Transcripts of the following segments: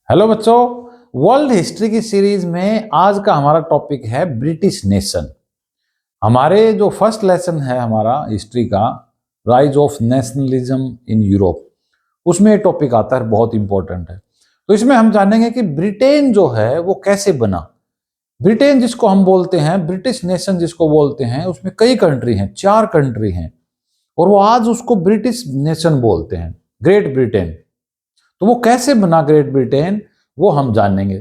Hello बच्चों, world history की series में आज का हमारा टॉपिक है ब्रिटिश नेशन। हमारे जो फर्स्ट लेसन है हमारा हिस्ट्री का, rise of nationalism in Europe, उसमें ये टॉपिक आता है, बहुत इंपॉर्टेंट है। तो इसमें हम जानेंगे कि ब्रिटेन जो है वो कैसे बना। ब्रिटेन जिसको हम बोलते हैं, ब्रिटिश नेशन जिसको बोलते हैं, उसमें कई कंट्री हैं, 4 कंट्री हैं, और वो आज उसको ब्रिटिश नेशन बोलते हैं, ग्रेट ब्रिटेन। तो वो कैसे बना ग्रेट ब्रिटेन, वो हम जानेंगे।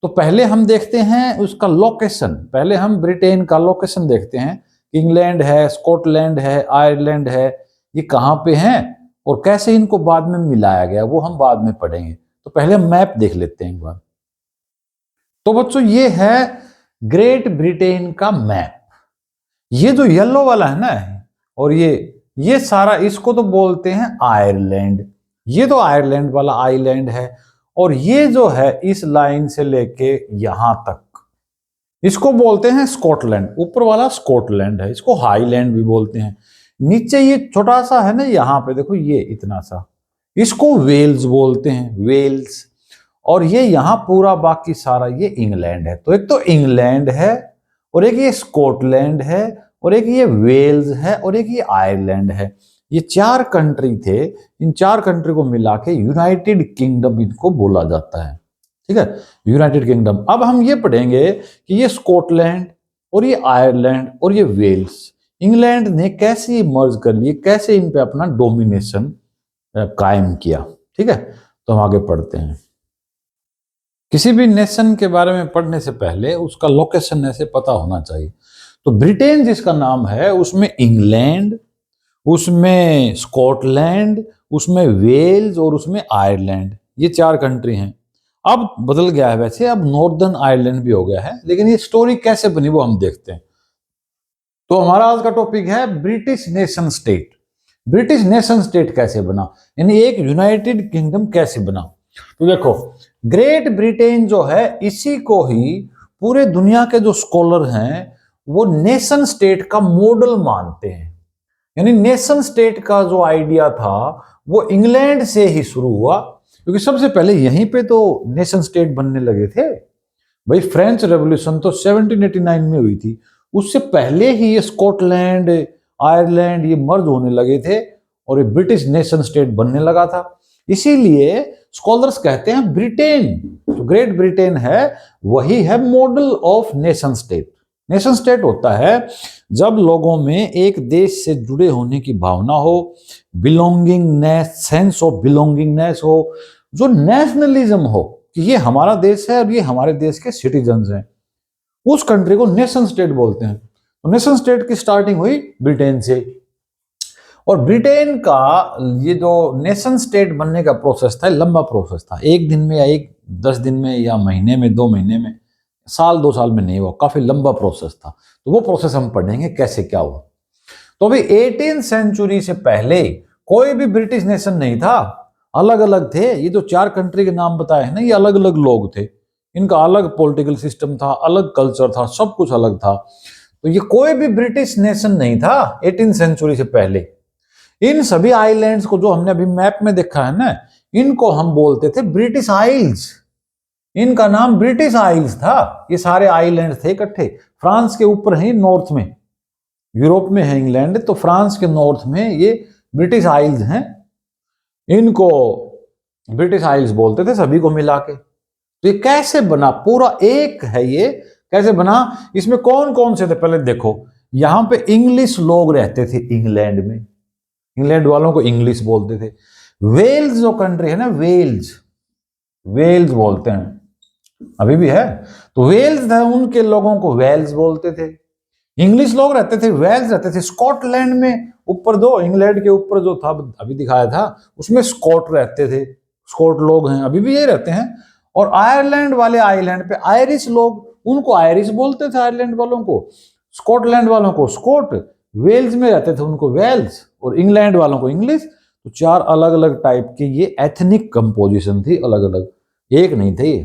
तो पहले हम देखते हैं उसका लोकेशन। पहले हम ब्रिटेन का लोकेशन देखते हैं। इंग्लैंड है, स्कॉटलैंड है, आयरलैंड है, ये कहाँ पे हैं और कैसे इनको बाद में मिलाया गया, वो हम बाद में पढ़ेंगे। तो पहले हम मैप देख लेते हैं एक बार। तो बच्चों, ये है ग्रेट ब्रिटेन का मैप। ये जो येलो वाला है ना, और ये सारा, इसको तो बोलते हैं आयरलैंड। ये तो आयरलैंड वाला आइलैंड है, और ये जो है इस लाइन से लेके यहां तक, इसको बोलते हैं स्कॉटलैंड। ऊपर वाला स्कॉटलैंड है, इसको हाईलैंड भी बोलते हैं। नीचे ये छोटा सा है ना, यहां पे देखो, ये इतना सा, इसको वेल्स बोलते हैं, वेल्स। और ये यहां पूरा बाकी सारा ये इंग्लैंड है। तो एक तो इंग्लैंड है, और एक ये स्कॉटलैंड है, और एक ये वेल्स है, और एक ये आयरलैंड है। ये 4 कंट्री थे। इन 4 कंट्री को मिला के यूनाइटेड किंगडम इनको बोला जाता है। ठीक है, यूनाइटेड किंगडम। अब हम ये पढ़ेंगे कि ये स्कॉटलैंड और ये आयरलैंड और ये वेल्स, इंग्लैंड ने कैसे मर्ज कर लिए, कैसे इन पे अपना डोमिनेशन कायम किया। ठीक है, तो हम आगे पढ़ते हैं। किसी भी नेशन के बारे में पढ़ने से पहले उसका लोकेशन ऐसे पता होना चाहिए। तो ब्रिटेन जिसका नाम है, उसमें इंग्लैंड, उसमें स्कॉटलैंड, उसमें वेल्स और उसमें आयरलैंड, ये 4 कंट्री हैं। अब बदल गया है वैसे, अब नॉर्दर्न आयरलैंड भी हो गया है, लेकिन ये स्टोरी कैसे बनी वो हम देखते हैं। तो हमारा आज का टॉपिक है British nation state. British nation state कैसे बना, यानी एक यूनाइटेड किंगडम कैसे बना। तो देखो, ग्रेट ब्रिटेन जो है, इसी को ही पूरे दुनिया के जो स्कॉलर हैं वो नेशन स्टेट का मॉडल मानते हैं। यानी नेशन स्टेट का जो आइडिया था वो इंग्लैंड से ही शुरू हुआ, क्योंकि सबसे पहले यहीं पे तो नेशन स्टेट बनने लगे थे। भाई, फ्रेंच रेवोल्यूशन तो 1789 में हुई थी, उससे पहले ही ये स्कॉटलैंड, आयरलैंड ये मर्ज होने लगे थे और ये ब्रिटिश नेशन स्टेट बनने लगा था। इसीलिए स्कॉलर्स कहते हैं ब्रिटेन, जो ग्रेट ब्रिटेन है, वही है model of nation state. Nation state होता है जब लोगों में एक देश से जुड़े होने की भावना हो, बिलोंगिंगनेस, सेंस ऑफ बिलोंगिंगनेस हो, जो नेशनलिज्म हो कि ये हमारा देश है और ये हमारे देश के सिटीजन्स हैं, उस कंट्री को नेशन स्टेट बोलते हैं। तो नेशन स्टेट की स्टार्टिंग हुई ब्रिटेन से। और ब्रिटेन का ये जो नेशन स्टेट बनने का प्रोसेस था, लंबा प्रोसेस था। एक दिन में या 10 दिन में या महीने में, 2 महीने में, साल 2 साल में नहीं हुआ, काफी लंबा प्रोसेस था। तो वो प्रोसेस हम पढ़ेंगे कैसे क्या हुआ। तो अभी 18th सेंचुरी से पहले कोई भी ब्रिटिश नेशन नहीं था, अलग अलग थे। ये जो 4 कंट्री के नाम बताए हैं ना, ये अलग अलग लोग थे, इनका अलग पॉलिटिकल सिस्टम था, अलग कल्चर था, सब कुछ अलग था। तो ये कोई भी ब्रिटिश नेशन नहीं था 18th सेंचुरी से पहले। इन सभी आइलैंड्स को जो हमने अभी मैप में देखा है ना, इनको हम बोलते थे ब्रिटिश आइल्स। इनका नाम ब्रिटिश आइल्स था। ये सारे आइलैंड थे इकट्ठे, फ्रांस के ऊपर है, नॉर्थ में, यूरोप में है इंग्लैंड, तो फ्रांस के नॉर्थ में ये ब्रिटिश आइल्स हैं। इनको ब्रिटिश आइल्स बोलते थे सभी को मिला के। तो ये कैसे बना, पूरा एक है ये, कैसे बना, इसमें कौन कौन से थे पहले देखो। यहां पे इंग्लिश लोग रहते थे इंग्लैंड में, इंग्लैंड वालों को इंग्लिश बोलते थे। वेल्स जो कंट्री है ना, वेल्स, वेल्स बोलते हैं, अभी भी है। तो वेल्स था, उनके लोगों को वेल्स बोलते थे। इंग्लिश लोग रहते थे, वेल्स रहते थे। स्कॉटलैंड में ऊपर, दो इंग्लैंड के ऊपर जो था अभी दिखाया था, उसमें स्कॉट रहते थे, स्कॉट लोग हैं, अभी भी ये रहते हैं। और आयरलैंड वाले आइलैंड पे आयरिश लोग, उनको आयरिश बोलते थे, आयरलैंड वालों को। स्कॉटलैंड वालों को स्कॉट, वेल्स में रहते थे उनको वेल्स, और इंग्लैंड वालों को इंग्लिश। तो 4 अलग अलग टाइप के ये एथनिक कंपोजिशन थी, अलग अलग, एक नहीं थे।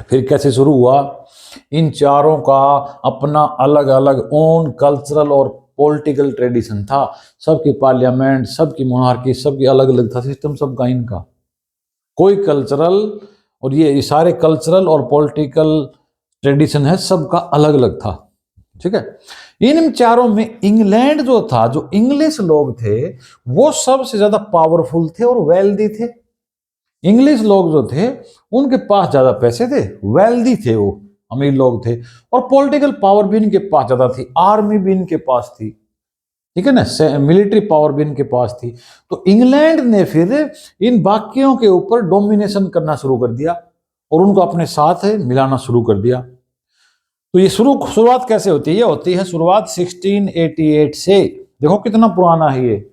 फिर कैसे शुरू हुआ, इन चारों का अपना अलग अलग ओन कल्चरल और पॉलिटिकल ट्रेडिशन था। सबकी पार्लियामेंट, सबकी मोनार्की, सबकी अलग अलग था सिस्टम सबका इनका। कोई कल्चरल और ये सारे कल्चरल और पॉलिटिकल ट्रेडिशन है, सबका अलग अलग था। ठीक है, इन चारों में इंग्लैंड जो था, जो इंग्लिश लोग थे वो सबसे ज्यादा पावरफुल थे और वेल्दी थे। इंग्लिश लोग जो थे उनके पास ज्यादा पैसे थे, वेल्दी थे, वो अमीर लोग थे, और पॉलिटिकल पावर भी इनके पास ज्यादा थी, आर्मी भी इनके पास थी, ठीक है ना, मिलिट्री पावर भी इनके पास थी। तो इंग्लैंड ने फिर इन बाकियों के ऊपर डोमिनेशन करना शुरू कर दिया और उनको अपने साथ मिलाना शुरू कर दिया। तो ये शुरुआत कैसे होती है? ये होती है शुरुआत 1688 से। देखो कितना पुराना है ये।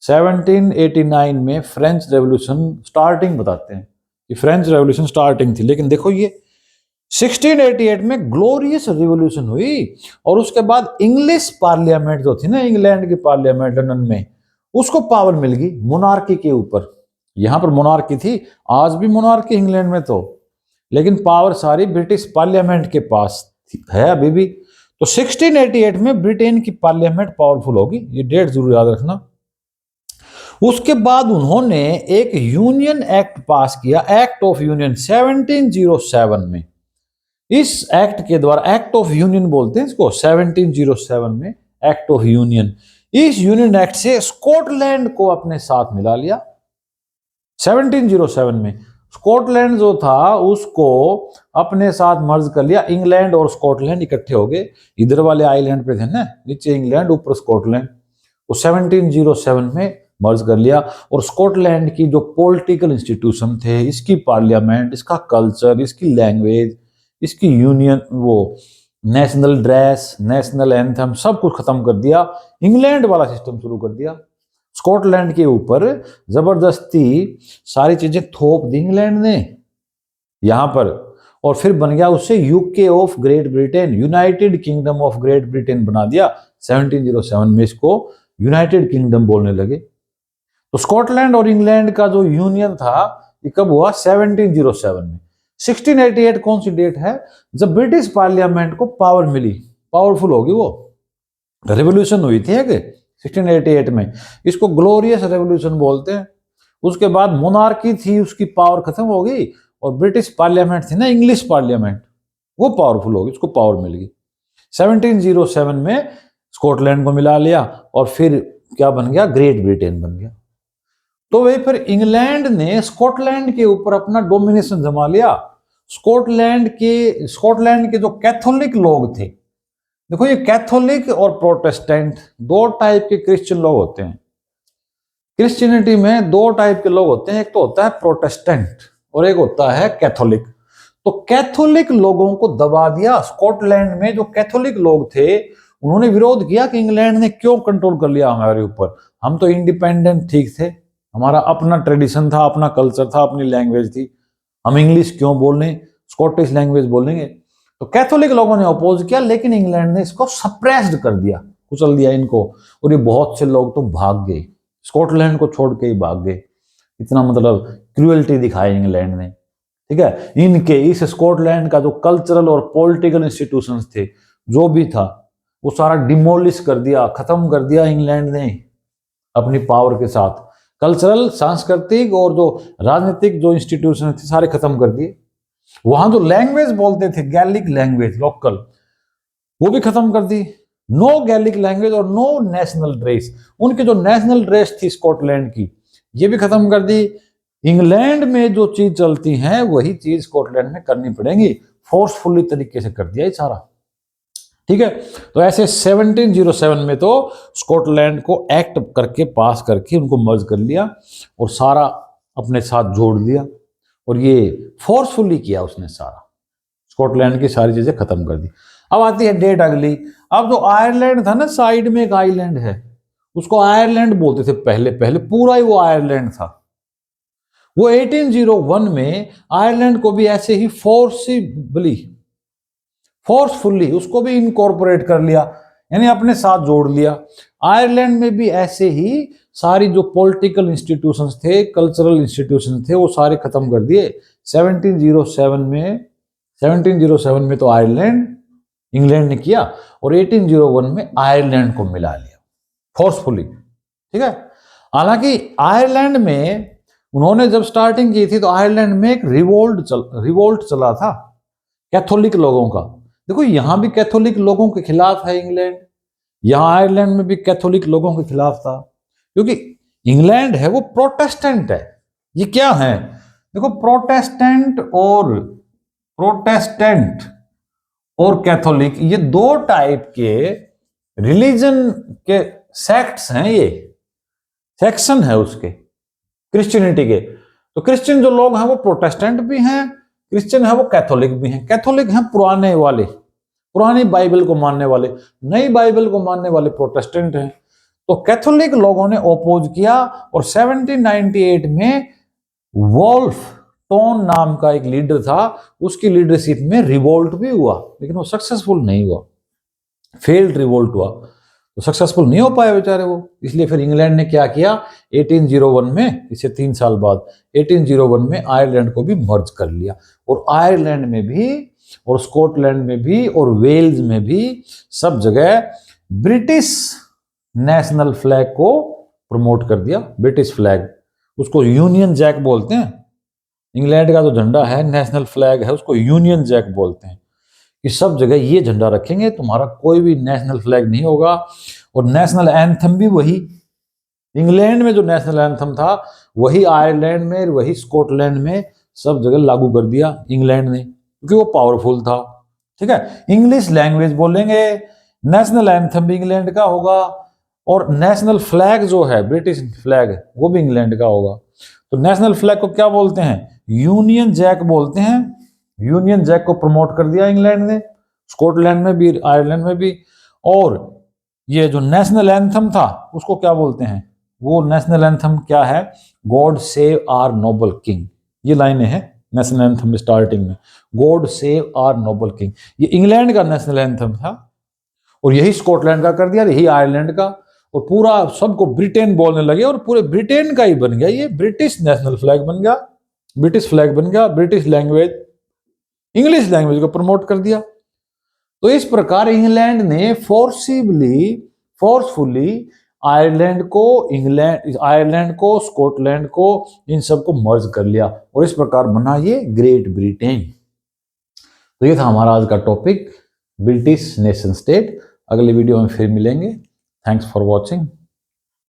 1789 में फ्रेंच रेवोल्यूशन स्टार्टिंग बताते हैं कि फ्रेंच रेवोल्यूशन स्टार्टिंग थी, लेकिन देखो ये 1688 में ग्लोरियस रिवॉल्यूशन हुई और उसके बाद इंग्लिश पार्लियामेंट जो थी ना, इंग्लैंड की पार्लियामेंट लंदन में, उसको पावर मिल गई मोनार्की के ऊपर। यहां पर मोनार्की थी, आज भी मोनार्की इंग्लैंड में तो, लेकिन पावर सारी ब्रिटिश पार्लियामेंट के पास है अभी भी। तो 1688 में ब्रिटेन की पार्लियामेंट पावरफुल होगी, ये डेट जरूर याद रखना। उसके बाद उन्होंने एक यूनियन एक्ट पास किया, एक्ट ऑफ यूनियन 1707 में। इस एक्ट के द्वारा, एक्ट ऑफ यूनियन बोलते हैं इसको, 1707 में एक्ट ऑफ यूनियन, इस यूनियन एक्ट से स्कॉटलैंड को अपने साथ मिला लिया। 1707 में स्कॉटलैंड जो था उसको अपने साथ मर्ज कर लिया। इंग्लैंड और स्कॉटलैंड इकट्ठे हो गए, इधर वाले आइलैंड पे थे ना, नीचे इंग्लैंड ऊपर स्कॉटलैंड, वो 1707 में मर्ज कर लिया। और स्कॉटलैंड की जो पॉलिटिकल इंस्टीट्यूशन थे, इसकी पार्लियामेंट, इसका कल्चर, इसकी लैंग्वेज, इसकी यूनियन, वो नेशनल ड्रेस, नेशनल एंथम, सब कुछ खत्म कर दिया। इंग्लैंड वाला सिस्टम शुरू कर दिया। स्कॉटलैंड के ऊपर जबरदस्ती सारी चीजें थोप दी इंग्लैंड ने यहां पर, और फिर बन गया उससे UK of great Britain, United kingdom of great Britain बना दिया। 1707 में इसको यूनाइटेड किंगडम बोलने लगे। तो स्कॉटलैंड और इंग्लैंड का जो यूनियन था ये कब हुआ? 1707 में। 1688 कौन सी डेट है? जब ब्रिटिश पार्लियामेंट को पावर मिली, पावरफुल होगी वो, रेवोल्यूशन हुई थी कि 1688 में, इसको ग्लोरियस रेवोल्यूशन बोलते हैं। उसके बाद मोनार्की थी, उसकी पावर खत्म हो गई, और ब्रिटिश पार्लियामेंट थी ना, इंग्लिश पार्लियामेंट, वो पावरफुल होगी, उसको पावर मिल गई। 1707 में स्कॉटलैंड को मिला लिया और फिर क्या बन गया? ग्रेट ब्रिटेन बन गया। तो वे फिर इंग्लैंड ने स्कॉटलैंड के ऊपर अपना डोमिनेशन जमा लिया। स्कॉटलैंड के जो कैथोलिक लोग थे, देखो ये कैथोलिक और प्रोटेस्टेंट दो टाइप के क्रिश्चियन लोग होते हैं। क्रिश्चियनिटी में दो टाइप के लोग होते हैं, एक तो होता है प्रोटेस्टेंट और एक होता है कैथोलिक। तो कैथोलिक लोगों को दबा दिया। स्कॉटलैंड में जो कैथोलिक लोग थे उन्होंने विरोध किया कि इंग्लैंड ने क्यों कंट्रोल कर लिया हमारे ऊपर, हम तो इंडिपेंडेंट ठीक थे, हमारा अपना ट्रेडिशन था, अपना कल्चर था, अपनी लैंग्वेज थी, हम इंग्लिश क्यों बोलने, स्कॉटिश लैंग्वेज बोलेंगे। तो कैथोलिक लोगों ने अपोज किया, लेकिन इंग्लैंड ने इसको सप्रेस्ड कर दिया, कुचल दिया इनको, और ये बहुत से लोग तो भाग गए, स्कॉटलैंड को छोड़ के ही भाग गए। इतना मतलब क्रूएल्टी दिखाई इंग्लैंड ने, ठीक है। इनके इस स्कॉटलैंड का जो कल्चरल और पॉलिटिकल इंस्टीट्यूशंस थे, जो भी था, वो सारा डिमोलिश कर दिया, खत्म कर दिया इंग्लैंड ने अपनी पावर के साथ। कल्चरल, सांस्कृतिक और जो राजनीतिक जो इंस्टीट्यूशन थे सारे खत्म कर दिए। वहां जो लैंग्वेज बोलते थे, गैलिक लैंग्वेज लोकल, वो भी खत्म कर दी। नो गैलिक लैंग्वेज और नो नेशनल ड्रेस, उनकी जो नेशनल ड्रेस थी स्कॉटलैंड की, ये भी खत्म कर दी। इंग्लैंड में जो चीज चलती है वही चीज स्कॉटलैंड में करनी पड़ेगी, फोर्सफुली तरीके से कर दिया ये सारा, ठीक है। तो ऐसे 1707 में तो स्कॉटलैंड को एक्ट करके, पास करके उनको मर्ज कर लिया और सारा अपने साथ जोड़ लिया, और ये फोर्सफुली किया उसने सारा, स्कॉटलैंड की सारी चीजें खत्म कर दी। अब आती है डेट अगली। अब जो आयरलैंड था ना, साइड में एक आइलैंड है, उसको आयरलैंड बोलते थे पहले, पूरा ही वो आयरलैंड था। वो 1801 में आयरलैंड को भी ऐसे ही फोर्सफुली उसको भी इनकॉर्पोरेट कर लिया, यानी अपने साथ जोड़ लिया। आयरलैंड में भी ऐसे ही सारी जो पॉलिटिकल इंस्टीट्यूशंस थे, कल्चरल इंस्टीट्यूशंस थे, वो सारे खत्म कर दिए 1707 में तो आयरलैंड इंग्लैंड ने किया, और 1801 में आयरलैंड को मिला लिया फोर्सफुली, ठीक है। हालांकि आयरलैंड में उन्होंने जब स्टार्टिंग की थी तो आयरलैंड में एक रिवोल्ट चला था कैथोलिक लोगों का। देखो यहां भी कैथोलिक लोगों के खिलाफ है इंग्लैंड, यहां आयरलैंड में भी कैथोलिक लोगों के खिलाफ था, क्योंकि इंग्लैंड है वो प्रोटेस्टेंट है। ये क्या है, देखो प्रोटेस्टेंट और कैथोलिक ये दो टाइप के रिलीजन के सेक्ट्स हैं, ये सेक्शन है उसके क्रिश्चियनिटी के। तो क्रिश्चियन जो लोग हैं वो प्रोटेस्टेंट भी हैं, क्रिश्चियन है वो कैथोलिक भी हैं। कैथोलिक हैं पुराने वाले, पुरानी बाइबल को मानने वाले, नई बाइबल को मानने वाले प्रोटेस्टेंट हैं। तो कैथोलिक लोगों ने ओपोज किया और 1798 में वोल्फ टोन नाम का एक लीडर था, उसकी लीडरशिप में रिवोल्ट भी हुआ, लेकिन वो सक्सेसफुल नहीं हुआ, फेल्ड रिवोल्ट हुआ, तो सक्सेसफुल नहीं हो पाए बेचारे वो। इसलिए फिर इंग्लैंड ने क्या किया, 1801 में, इससे 3 साल बाद 1801 में आयरलैंड को भी मर्ज कर लिया, और आयरलैंड में भी और स्कॉटलैंड में भी और वेल्स में भी सब जगह ब्रिटिश नेशनल फ्लैग को प्रमोट कर दिया। ब्रिटिश फ्लैग, उसको यूनियन जैक बोलते हैं। इंग्लैंड का जो झंडा है, नेशनल फ्लैग है, उसको यूनियन जैक बोलते हैं, कि सब जगह ये झंडा रखेंगे, तुम्हारा कोई भी नेशनल फ्लैग नहीं होगा। और नेशनल एंथम भी वही, इंग्लैंड में जो नेशनल एंथम था वही आयरलैंड में, वही स्कॉटलैंड में, सब जगह लागू कर दिया इंग्लैंड ने, क्योंकि वो पावरफुल था। ठीक है, इंग्लिश लैंग्वेज बोलेंगे, नेशनल एंथम भी इंग्लैंड का होगा, और नेशनल फ्लैग जो है ब्रिटिश फ्लैग वो भी इंग्लैंड का होगा। तो नेशनल फ्लैग को क्या बोलते हैं, यूनियन जैक बोलते हैं। यूनियन जैक को प्रमोट कर दिया इंग्लैंड ने, स्कॉटलैंड में भी, आयरलैंड में भी। और ये जो नेशनल एंथम था उसको क्या बोलते हैं, वो नेशनल एंथम क्या है, God save our noble king. ये लाइनें हैं नेशनल एंथम में स्टार्टिंग में, God save our noble king. ये इंग्लैंड का नेशनल एंथम था, और यही स्कॉटलैंड का कर दिया, यही आयरलैंड का, और पूरा सबको ब्रिटेन बोलने लगे, और पूरे ब्रिटेन का ही बन गया ये, ब्रिटिश नेशनल फ्लैग बन गया, ब्रिटिश फ्लैग बन गया। ब्रिटिश लैंग्वेज, इंग्लिश लैंग्वेज को प्रमोट कर दिया। तो इस प्रकार इंग्लैंड ने फोर्सफुली आयरलैंड को, स्कॉटलैंड को, इन सबको मर्ज कर लिया, और इस प्रकार बना ये ग्रेट ब्रिटेन। तो ये था हमारा आज का टॉपिक, ब्रिटिश नेशन स्टेट। अगले वीडियो में फिर मिलेंगे। Thanks for watching.